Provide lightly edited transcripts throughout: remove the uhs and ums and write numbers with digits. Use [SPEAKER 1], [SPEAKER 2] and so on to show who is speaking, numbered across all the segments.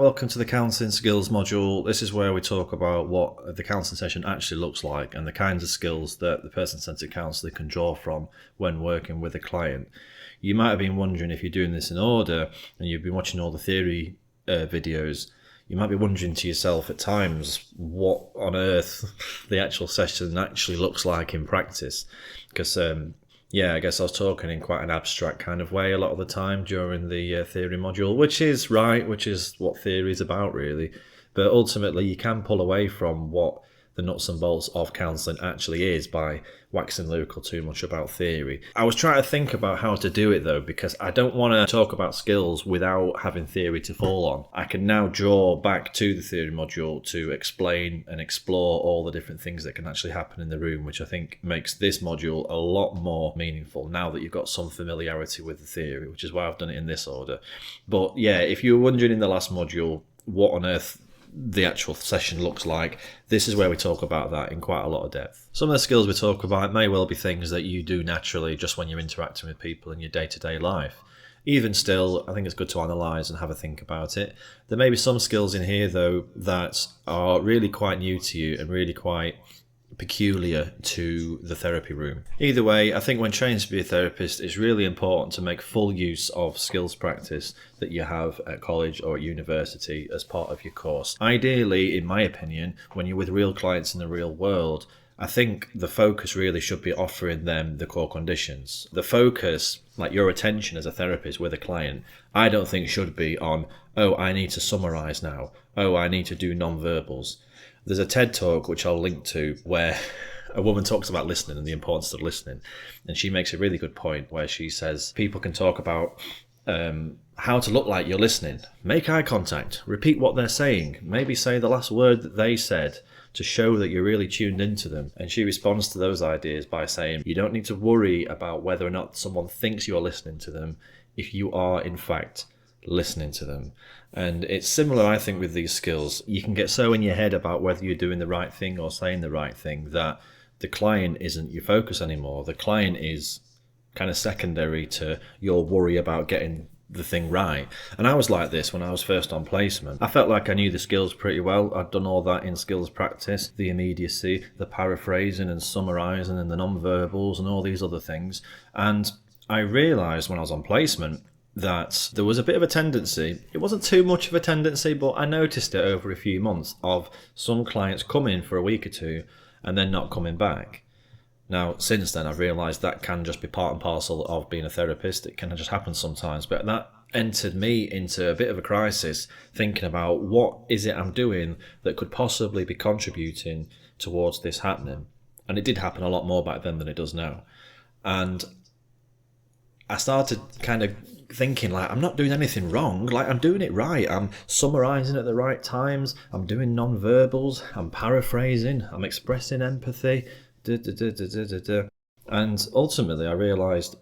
[SPEAKER 1] Welcome to the Counselling Skills module. This is where we talk about what the counselling session actually looks like and the kinds of skills that the person-centered counsellor can draw from when working with a client. You might have been wondering, if you're doing this in order and you've been watching all the theory videos, you might be wondering to yourself at times what on earth the actual session actually looks like in practice. Because I guess I was talking in quite an abstract kind of way a lot of the time during the theory module, which is right, which is what theory is about really. But ultimately you can pull away from what the nuts and bolts of counselling actually is by waxing lyrical too much about theory. I was trying to think about how to do it though, because I don't want to talk about skills without having theory to fall on. I can now draw back to the theory module to explain and explore all the different things that can actually happen in the room, which I think makes this module a lot more meaningful now that you've got some familiarity with the theory, which is why I've done it in this order. But yeah, if you were wondering in the last module what on earth the actual session looks like, this is where we talk about that in quite a lot of depth. Some of the skills we talk about may well be things that you do naturally just when you're interacting with people in your day-to-day life. Even still, I think it's good to analyse and have a think about it. There may be some skills in here though that are really quite new to you and really quite peculiar to the therapy room. Either way, I think when training to be a therapist, it's really important to make full use of skills practice that you have at college or at university as part of your course. Ideally, in my opinion, when you're with real clients in the real world, I think the focus really should be offering them the core conditions. The focus, like your attention as a therapist with a client, I don't think should be on, oh, I need to summarise now. Oh, I need to do non-verbals. There's a TED talk, which I'll link to, where a woman talks about listening and the importance of listening. And she makes a really good point where she says people can talk about how to look like you're listening. Make eye contact. Repeat what they're saying. Maybe say the last word that they said to show that you're really tuned into them. And she responds to those ideas by saying you don't need to worry about whether or not someone thinks you're listening to them if you are, in fact, listening to them. And it's similar, I think, with these skills. You can get so in your head about whether you're doing the right thing or saying the right thing that the client isn't your focus anymore. The client is kind of secondary to your worry about getting the thing right. And I was like this when I was first on placement. I felt like I knew the skills pretty well. I'd done all that in skills practice, the immediacy, the paraphrasing and summarising and the non-verbals and all these other things. And I realised when I was on placement that there was a bit of a tendency, it wasn't too much of a tendency, but I noticed it over a few months, of some clients coming for a week or two and then not coming back. Now, since then, I've realised that can just be part and parcel of being a therapist. It can just happen sometimes, but that entered me into a bit of a crisis, thinking about what is it I'm doing that could possibly be contributing towards this happening. And it did happen a lot more back then than it does now. And I started kind of thinking, like, I'm not doing anything wrong. Like, I'm doing it right. I'm summarising at the right times. I'm doing non-verbals. I'm paraphrasing. I'm expressing empathy. And ultimately, I realised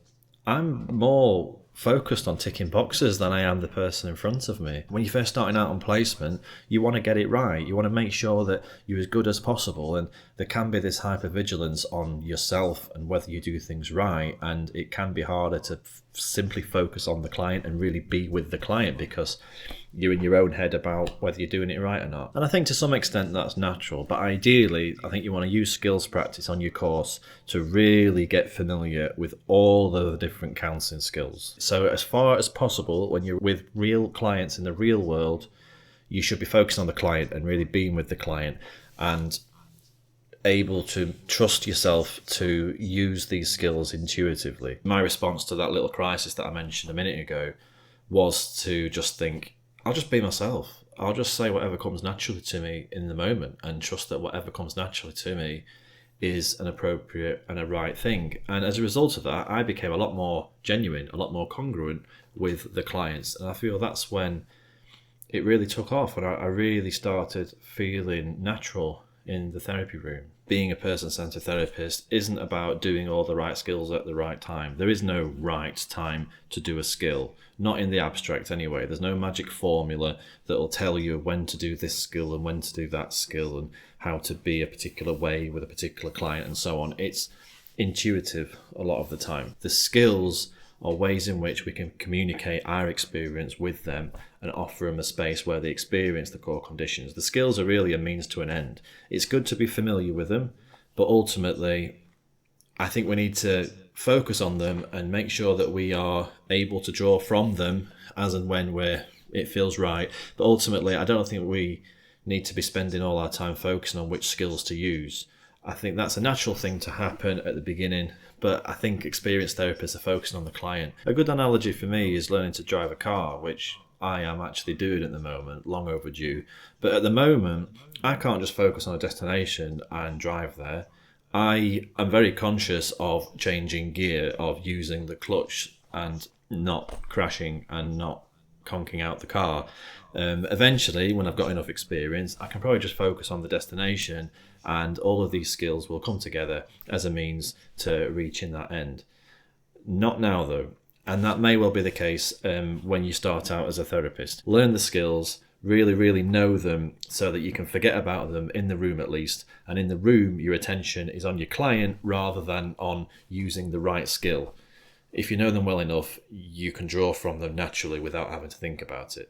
[SPEAKER 1] I'm more focused on ticking boxes than I am the person in front of me. When you're first starting out on placement, you want to get it right. You want to make sure that you're as good as possible, and there can be this hypervigilance on yourself and whether you do things right, and it can be harder to simply focus on the client and really be with the client because you're in your own head about whether you're doing it right or not. And I think to some extent that's natural, but ideally I think you want to use skills practice on your course to really get familiar with all the different counselling skills. So as far as possible, when you're with real clients in the real world, you should be focusing on the client and really being with the client and able to trust yourself to use these skills intuitively. My response to that little crisis that I mentioned a minute ago was to just think, I'll just be myself. I'll just say whatever comes naturally to me in the moment and trust that whatever comes naturally to me is an appropriate and a right thing. And as a result of that, I became a lot more genuine, a lot more congruent with the clients. And I feel that's when it really took off, and I really started feeling natural in the therapy room. Being a person-centered therapist isn't about doing all the right skills at the right time. There is no right time to do a skill, not in the abstract anyway. There's no magic formula that will tell you when to do this skill and when to do that skill and how to be a particular way with a particular client and so on. It's intuitive a lot of the time. The skills are ways in which we can communicate our experience with them and offer them a space where they experience the core conditions. The skills are really a means to an end. It's good to be familiar with them, but ultimately, I think we need to focus on them and make sure that we are able to draw from them as and when it feels right. But ultimately, I don't think we need to be spending all our time focusing on which skills to use. I think that's a natural thing to happen at the beginning, but I think experienced therapists are focusing on the client. A good analogy for me is learning to drive a car, which I am actually doing at the moment, long overdue. But at the moment, I can't just focus on a destination and drive there. I am very conscious of changing gear, of using the clutch and not crashing and not conking out the car. Eventually, when I've got enough experience, I can probably just focus on the destination, and all of these skills will come together as a means to reaching that end. Not now, though, and that may well be the case when you start out as a therapist. Learn the skills, really know them so that you can forget about them in the room at least, and in the room your attention is on your client rather than on using the right skill. If you know them well enough, you can draw from them naturally without having to think about it.